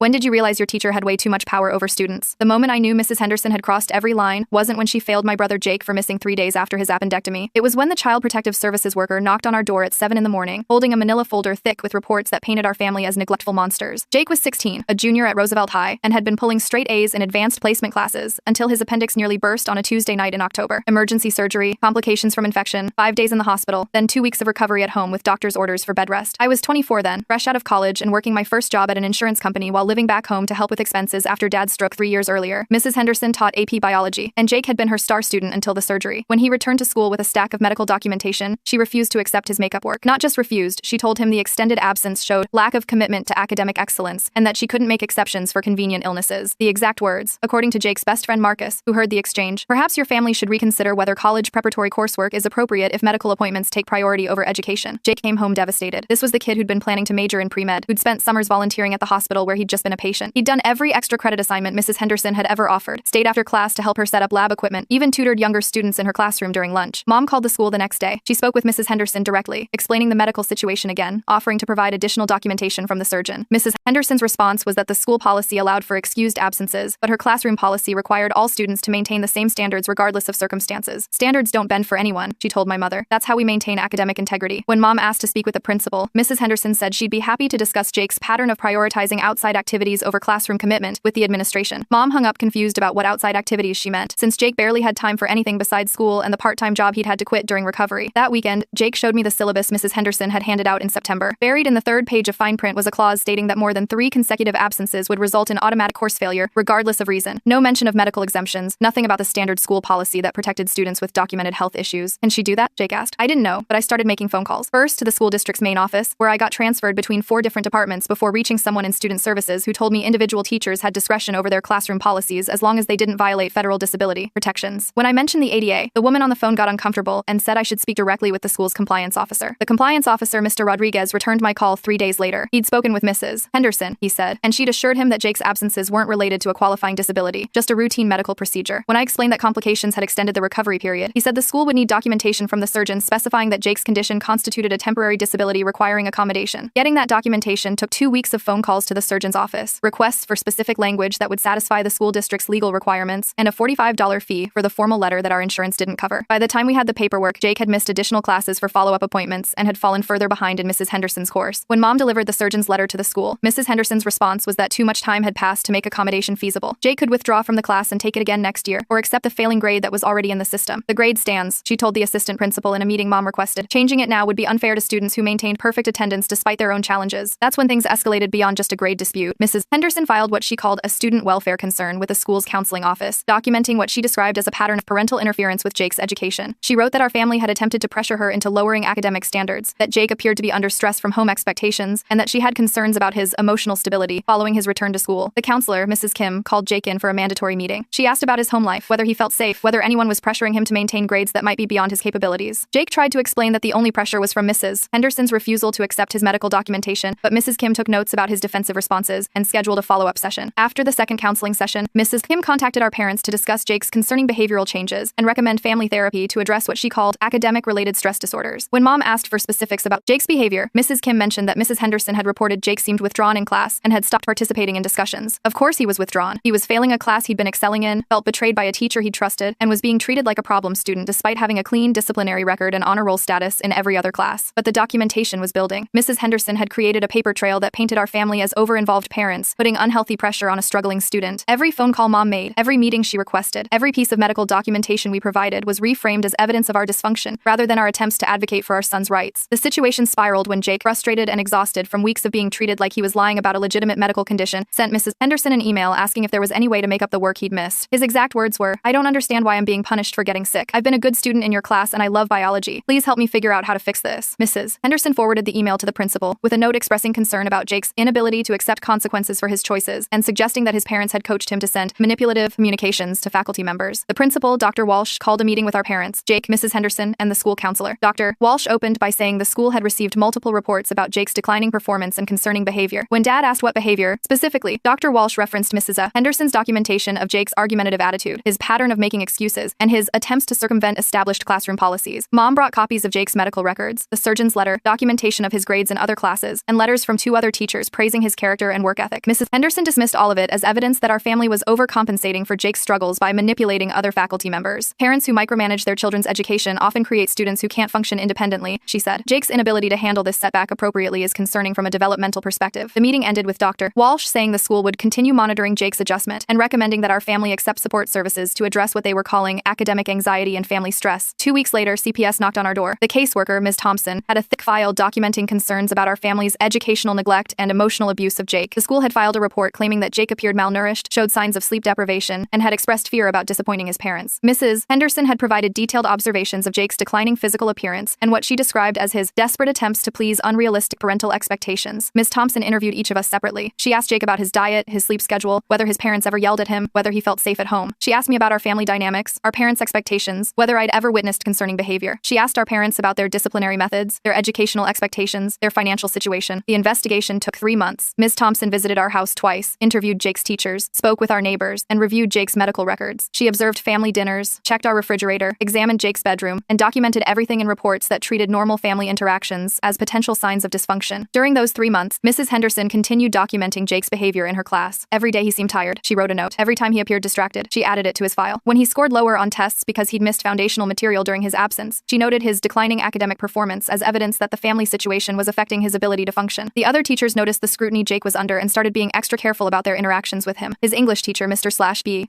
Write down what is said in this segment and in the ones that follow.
When did you realize your teacher had way too much power over students? The moment I knew Mrs. Henderson had crossed every line wasn't when she failed my brother Jake for missing 3 days after his appendectomy. It was when the Child Protective Services worker knocked on our door at 7 in the morning, holding a manila folder thick with reports that painted our family as neglectful monsters. Jake was 16, a junior at Roosevelt High, and had been pulling straight A's in advanced placement classes until his appendix nearly burst on a Tuesday night in October. Emergency surgery, complications from infection, 5 days in the hospital, then 2 weeks of recovery at home with doctor's orders for bed rest. I was 24 then, fresh out of college and working my first job at an insurance company while living back home to help with expenses after Dad's stroke 3 years earlier. Mrs. Henderson taught AP biology, and Jake had been her star student until the surgery. When he returned to school with a stack of medical documentation, she refused to accept his makeup work. Not just refused, she told him the extended absence showed lack of commitment to academic excellence, and that she couldn't make exceptions for convenient illnesses. The exact words, according to Jake's best friend Marcus, who heard the exchange. Perhaps your family should reconsider whether college preparatory coursework is appropriate if medical appointments take priority over education. Jake came home devastated. This was the kid who'd been planning to major in pre-med, who'd spent summers volunteering at the hospital where he'd just been a patient. He'd done every extra credit assignment Mrs. Henderson had ever offered, stayed after class to help her set up lab equipment, even tutored younger students in her classroom during lunch. Mom called the school the next day. She spoke with Mrs. Henderson directly, explaining the medical situation again, offering to provide additional documentation from the surgeon. Mrs. Henderson's response was that the school policy allowed for excused absences, but her classroom policy required all students to maintain the same standards regardless of circumstances. Standards don't bend for anyone, she told my mother. That's how we maintain academic integrity. When Mom asked to speak with the principal, Mrs. Henderson said she'd be happy to discuss Jake's pattern of prioritizing outside activities over classroom commitment with the administration. Mom hung up confused about what outside activities she meant, since Jake barely had time for anything besides school and the part-time job he'd had to quit during recovery. That weekend, Jake showed me the syllabus Mrs. Henderson had handed out in September. Buried in the third page of fine print was a clause stating that more than 3 consecutive absences would result in automatic course failure, regardless of reason. No mention of medical exemptions, nothing about the standard school policy that protected students with documented health issues. Can she do that? Jake asked. I didn't know, but I started making phone calls. First to the school district's main office, where I got transferred between 4 different departments before reaching someone in student services who told me individual teachers had discretion over their classroom policies as long as they didn't violate federal disability protections. When I mentioned the ADA, the woman on the phone got uncomfortable and said I should speak directly with the school's compliance officer. The compliance officer, Mr. Rodriguez, returned my call 3 days later. He'd spoken with Mrs. Henderson, he said, and she'd assured him that Jake's absences weren't related to a qualifying disability, just a routine medical procedure. When I explained that complications had extended the recovery period, he said the school would need documentation from the surgeon specifying that Jake's condition constituted a temporary disability requiring accommodation. Getting that documentation took 2 weeks of phone calls to the surgeon's office, requests for specific language that would satisfy the school district's legal requirements, and a $45 fee for the formal letter that our insurance didn't cover. By the time we had the paperwork, Jake had missed additional classes for follow-up appointments and had fallen further behind in Mrs. Henderson's course. When Mom delivered the surgeon's letter to the school, Mrs. Henderson's response was that too much time had passed to make accommodation feasible. Jake could withdraw from the class and take it again next year, or accept the failing grade that was already in the system. The grade stands, she told the assistant principal in a meeting Mom requested. Changing it now would be unfair to students who maintained perfect attendance despite their own challenges. That's when things escalated beyond just a grade dispute. Mrs. Henderson filed what she called a student welfare concern with the school's counseling office, documenting what she described as a pattern of parental interference with Jake's education. She wrote that our family had attempted to pressure her into lowering academic standards, that Jake appeared to be under stress from home expectations, and that she had concerns about his emotional stability following his return to school. The counselor, Mrs. Kim, called Jake in for a mandatory meeting. She asked about his home life, whether he felt safe, whether anyone was pressuring him to maintain grades that might be beyond his capabilities. Jake tried to explain that the only pressure was from Mrs. Henderson's refusal to accept his medical documentation, but Mrs. Kim took notes about his defensive responses and scheduled a follow-up session. After the second counseling session, Mrs. Kim contacted our parents to discuss Jake's concerning behavioral changes and recommend family therapy to address what she called academic-related stress disorders. When Mom asked for specifics about Jake's behavior, Mrs. Kim mentioned that Mrs. Henderson had reported Jake seemed withdrawn in class and had stopped participating in discussions. Of course he was withdrawn. He was failing a class he'd been excelling in, felt betrayed by a teacher he'd trusted, and was being treated like a problem student despite having a clean disciplinary record and honor roll status in every other class. But the documentation was building. Mrs. Henderson had created a paper trail that painted our family as over-involved parents, putting unhealthy pressure on a struggling student. Every phone call Mom made, every meeting she requested, every piece of medical documentation we provided was reframed as evidence of our dysfunction, rather than our attempts to advocate for our son's rights. The situation spiraled when Jake, frustrated and exhausted from weeks of being treated like he was lying about a legitimate medical condition, sent Mrs. Henderson an email asking if there was any way to make up the work he'd missed. His exact words were, "I don't understand why I'm being punished for getting sick. I've been a good student in your class and I love biology. Please help me figure out how to fix this." Mrs. Henderson forwarded the email to the principal, with a note expressing concern about Jake's inability to accept consequences for his choices and suggesting that his parents had coached him to send manipulative communications to faculty members. The principal, Dr. Walsh, called a meeting with our parents, Jake, Mrs. Henderson, and the school counselor. Dr. Walsh opened by saying the school had received multiple reports about Jake's declining performance and concerning behavior. When Dad asked what behavior, specifically, Dr. Walsh referenced Mrs. Henderson's documentation of Jake's argumentative attitude, his pattern of making excuses, and his attempts to circumvent established classroom policies. Mom brought copies of Jake's medical records, the surgeon's letter, documentation of his grades in other classes, and letters from 2 other teachers praising his character and work work ethic. Mrs. Henderson dismissed all of it as evidence that our family was overcompensating for Jake's struggles by manipulating other faculty members. Parents who micromanage their children's education often create students who can't function independently, she said. Jake's inability to handle this setback appropriately is concerning from a developmental perspective. The meeting ended with Dr. Walsh saying the school would continue monitoring Jake's adjustment and recommending that our family accept support services to address what they were calling academic anxiety and family stress. 2 weeks later, CPS knocked on our door. The caseworker, Ms. Thompson, had a thick file documenting concerns about our family's educational neglect and emotional abuse of Jake. The school had filed a report claiming that Jake appeared malnourished, showed signs of sleep deprivation, and had expressed fear about disappointing his parents. Mrs. Henderson had provided detailed observations of Jake's declining physical appearance and what she described as his desperate attempts to please unrealistic parental expectations. Ms. Thompson interviewed each of us separately. She asked Jake about his diet, his sleep schedule, whether his parents ever yelled at him, whether he felt safe at home. She asked me about our family dynamics, our parents' expectations, whether I'd ever witnessed concerning behavior. She asked our parents about their disciplinary methods, their educational expectations, their financial situation. The investigation took 3 months. Ms. Thompson visited our house twice, interviewed Jake's teachers, spoke with our neighbors, and reviewed Jake's medical records. She observed family dinners, checked our refrigerator, examined Jake's bedroom, and documented everything in reports that treated normal family interactions as potential signs of dysfunction. During those 3 months, Mrs. Henderson continued documenting Jake's behavior in her class. Every day he seemed tired, she wrote a note. Every time he appeared distracted, she added it to his file. When he scored lower on tests because he'd missed foundational material during his absence, she noted his declining academic performance as evidence that the family situation was affecting his ability to function. The other teachers noticed the scrutiny Jake was under and started being extra careful about their interactions with him. His English teacher, Mr.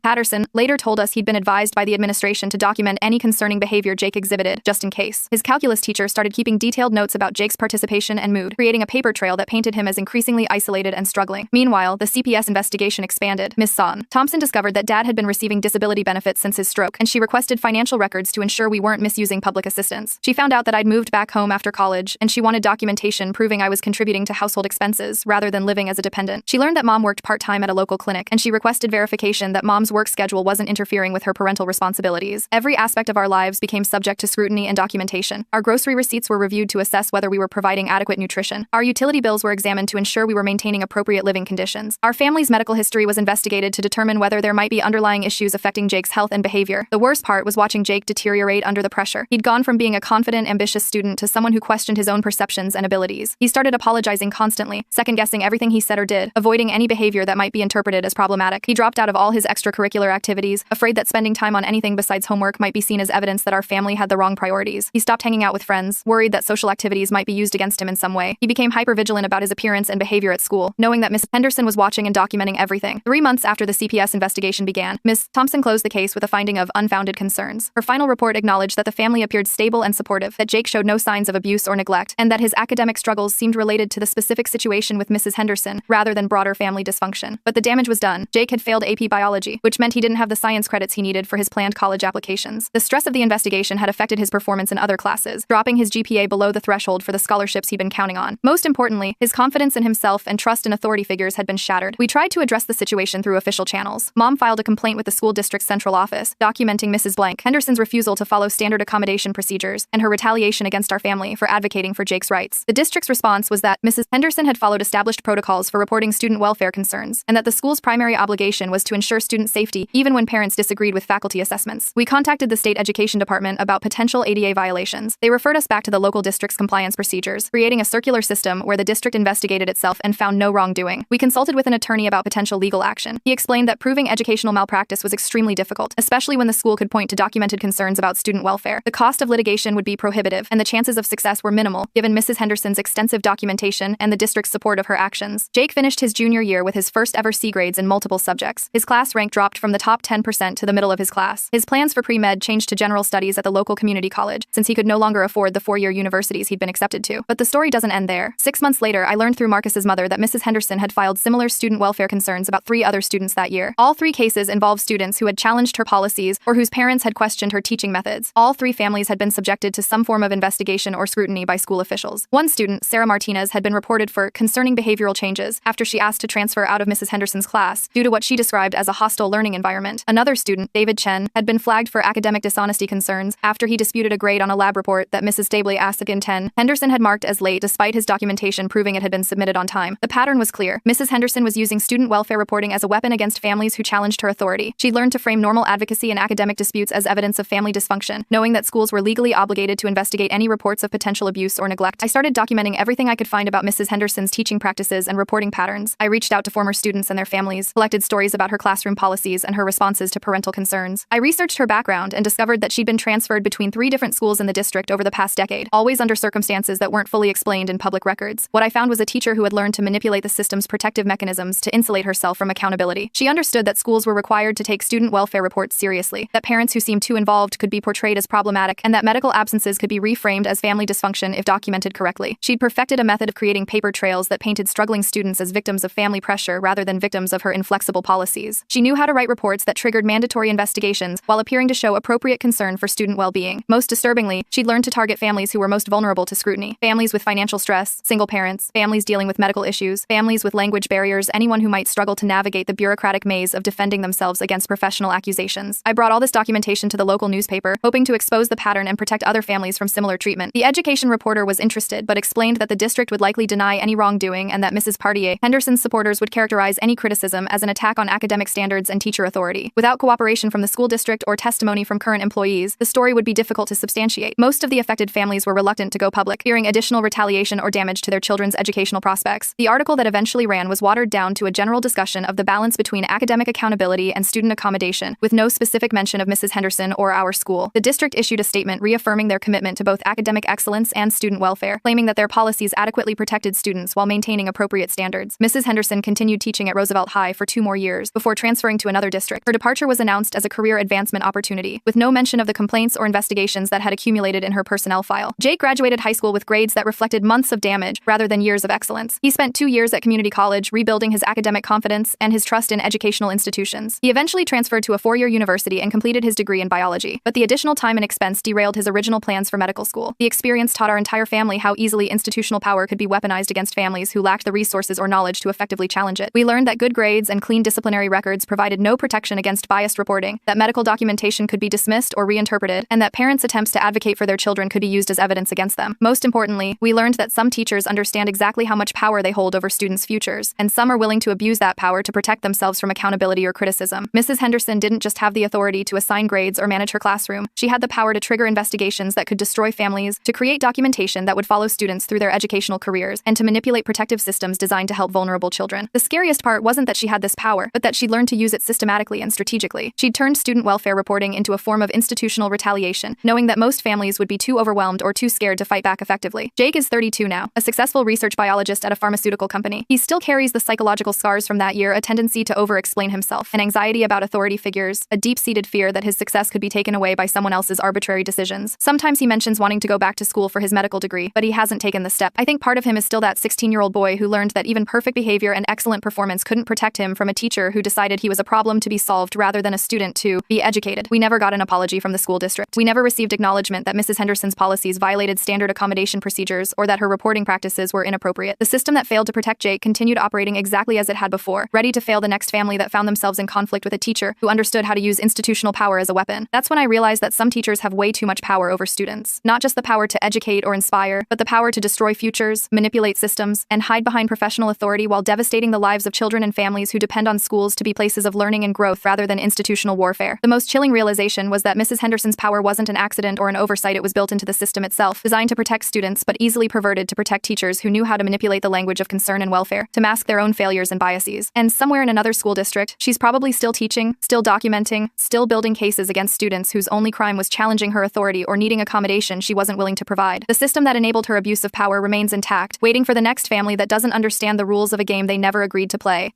Patterson, later told us he'd been advised by the administration to document any concerning behavior Jake exhibited, just in case. His calculus teacher started keeping detailed notes about Jake's participation and mood, creating a paper trail that painted him as increasingly isolated and struggling. Meanwhile, the CPS investigation expanded. Ms. Thompson discovered that Dad had been receiving disability benefits since his stroke, and she requested financial records to ensure we weren't misusing public assistance. She found out that I'd moved back home after college, and she wanted documentation proving I was contributing to household expenses rather than living as a dependent. She learned that Mom worked part-time at a local clinic, and she requested verification that Mom's work schedule wasn't interfering with her parental responsibilities. Every aspect of our lives became subject to scrutiny and documentation. Our grocery receipts were reviewed to assess whether we were providing adequate nutrition. Our utility bills were examined to ensure we were maintaining appropriate living conditions. Our family's medical history was investigated to determine whether there might be underlying issues affecting Jake's health and behavior. The worst part was watching Jake deteriorate under the pressure. He'd gone from being a confident, ambitious student to someone who questioned his own perceptions and abilities. He started apologizing constantly, second-guessing everything he said or did, avoiding any behavior that might be interpreted as problematic. He dropped out of all his extracurricular activities, afraid that spending time on anything besides homework might be seen as evidence that our family had the wrong priorities. He stopped hanging out with friends, worried that social activities might be used against him in some way. He became hypervigilant about his appearance and behavior at school, knowing that Miss Henderson was watching and documenting everything. 3 months after the CPS investigation began, Ms. Thompson closed the case with a finding of unfounded concerns. Her final report acknowledged that the family appeared stable and supportive, that Jake showed no signs of abuse or neglect, and that his academic struggles seemed related to the specific situation with Mrs. Henderson rather than broader family dysfunction. But the damage was done. Jake had failed AP biology, which meant he didn't have the science credits he needed for his planned college applications. The stress of the investigation had affected his performance in other classes, dropping his GPA below the threshold for the scholarships he'd been counting on. Most importantly, his confidence in himself and trust in authority figures had been shattered. We tried to address the situation through official channels. Mom filed a complaint with the school district's central office, documenting Mrs. Henderson's refusal to follow standard accommodation procedures and her retaliation against our family for advocating for Jake's rights. The district's response was that Mrs. Henderson had followed established protocols for reporting student welfare concerns, and that the school's primary obligation was to ensure student safety even when parents disagreed with faculty assessments. We contacted the state education department about potential ADA violations. They referred us back to the local district's compliance procedures, creating a circular system where the district investigated itself and found no wrongdoing. We consulted with an attorney about potential legal action. He explained that proving educational malpractice was extremely difficult, especially when the school could point to documented concerns about student welfare. The cost of litigation would be prohibitive, and the chances of success were minimal, given Mrs. Henderson's extensive documentation and the district's support of her actions. Jake finished his junior year with his first ever C grades in multiple subjects. His class rank dropped from the top 10% to the middle of his class. His plans for pre-med changed to general studies at the local community college, since he could no longer afford the 4-year universities he'd been accepted to. But the story doesn't end there. 6 months later, I learned through Marcus's mother that Mrs. Henderson had filed similar student welfare concerns about 3 other students that year. All 3 cases involved students who had challenged her policies or whose parents had questioned her teaching methods. All 3 families had been subjected to some form of investigation or scrutiny by school officials. One student, Sarah Martinez, had been reported for concerning behavioral changes after she asked to transfer out of Mrs. Henderson's class due to what she described as a hostile learning environment. Another student, David Chen, had been flagged for academic dishonesty concerns after he disputed a grade on a lab report that Mrs. Stabley asked in 10. Henderson had marked as late despite his documentation proving it had been submitted on time. The pattern was clear. Mrs. Henderson was using student welfare reporting as a weapon against families who challenged her authority. She learned to frame normal advocacy and academic disputes as evidence of family dysfunction, knowing that schools were legally obligated to investigate any reports of potential abuse or neglect. I started documenting everything I could find about Mrs. Henderson's teaching practices and reporting holding patterns. I reached out to former students and their families, collected stories about her classroom policies and her responses to parental concerns. I researched her background and discovered that she'd been transferred between 3 different schools in the district over the past decade, always under circumstances that weren't fully explained in public records. What I found was a teacher who had learned to manipulate the system's protective mechanisms to insulate herself from accountability. She understood that schools were required to take student welfare reports seriously, that parents who seemed too involved could be portrayed as problematic, and that medical absences could be reframed as family dysfunction if documented correctly. She'd perfected a method of creating paper trails that painted struggling students as victims of family pressure rather than victims of her inflexible policies. She knew how to write reports that triggered mandatory investigations while appearing to show appropriate concern for student well-being. Most disturbingly, she'd learned to target families who were most vulnerable to scrutiny. Families with financial stress, single parents, families dealing with medical issues, families with language barriers, anyone who might struggle to navigate the bureaucratic maze of defending themselves against professional accusations. I brought all this documentation to the local newspaper, hoping to expose the pattern and protect other families from similar treatment. The education reporter was interested, but explained that the district would likely deny any wrongdoing and that Mrs. Partier, Henderson's supporters, would characterize any criticism as an attack on academic standards and teacher authority. Without cooperation from the school district or testimony from current employees, the story would be difficult to substantiate. Most of the affected families were reluctant to go public, fearing additional retaliation or damage to their children's educational prospects. The article that eventually ran was watered down to a general discussion of the balance between academic accountability and student accommodation, with no specific mention of Mrs. Henderson or our school. The district issued a statement reaffirming their commitment to both academic excellence and student welfare, claiming that their policies adequately protected students while maintaining appropriate standards. Mrs. Henderson continued teaching at Roosevelt High for 2 more years before transferring to another district. Her departure was announced as a career advancement opportunity, with no mention of the complaints or investigations that had accumulated in her personnel file. Jake graduated high school with grades that reflected months of damage rather than years of excellence. He spent 2 years at community college, rebuilding his academic confidence and his trust in educational institutions. He eventually transferred to a 4-year university and completed his degree in biology, but the additional time and expense derailed his original plans for medical school. The experience taught our entire family how easily institutional power could be weaponized against families who lacked the resources or knowledge to effectively challenge it. We learned that good grades and clean disciplinary records provided no protection against biased reporting, that medical documentation could be dismissed or reinterpreted, and that parents' attempts to advocate for their children could be used as evidence against them. Most importantly, we learned that some teachers understand exactly how much power they hold over students' futures, and some are willing to abuse that power to protect themselves from accountability or criticism. Mrs. Henderson didn't just have the authority to assign grades or manage her classroom. She had the power to trigger investigations that could destroy families, to create documentation that would follow students through their educational careers, and to manipulate protective systems designed to help vulnerable children. The scariest part wasn't that she had this power, but that she'd learned to use it systematically and strategically. She'd turned student welfare reporting into a form of institutional retaliation, knowing that most families would be too overwhelmed or too scared to fight back effectively. Jake is 32 now, a successful research biologist at a pharmaceutical company. He still carries the psychological scars from that year, a tendency to over-explain himself, an anxiety about authority figures, a deep-seated fear that his success could be taken away by someone else's arbitrary decisions. Sometimes he mentions wanting to go back to school for his medical degree, but he hasn't taken the step. I think part of him is still that 16-year-old boy who learned that even perfect behavior and excellent performance couldn't protect him from a teacher who decided he was a problem to be solved rather than a student to be educated. We never got an apology from the school district. We never received acknowledgement that Mrs. Henderson's policies violated standard accommodation procedures or that her reporting practices were inappropriate. The system that failed to protect Jake continued operating exactly as it had before, ready to fail the next family that found themselves in conflict with a teacher who understood how to use institutional power as a weapon. That's when I realized that some teachers have way too much power over students. Not just the power to educate or inspire, but the power to destroy futures, manipulate systems, and hide behind professional authority while devastating the lives of children and families who depend on schools to be places of learning and growth rather than institutional warfare. The most chilling realization was that Mrs. Henderson's power wasn't an accident or an oversight. It was built into the system itself, designed to protect students but easily perverted to protect teachers who knew how to manipulate the language of concern and welfare, to mask their own failures and biases. And somewhere in another school district, she's probably still teaching, still documenting, still building cases against students whose only crime was challenging her authority or needing accommodation she wasn't willing to provide. The system that enabled her abuse of power remains intact, waiting for the next family that doesn't understand the rules of a game they never agreed to play.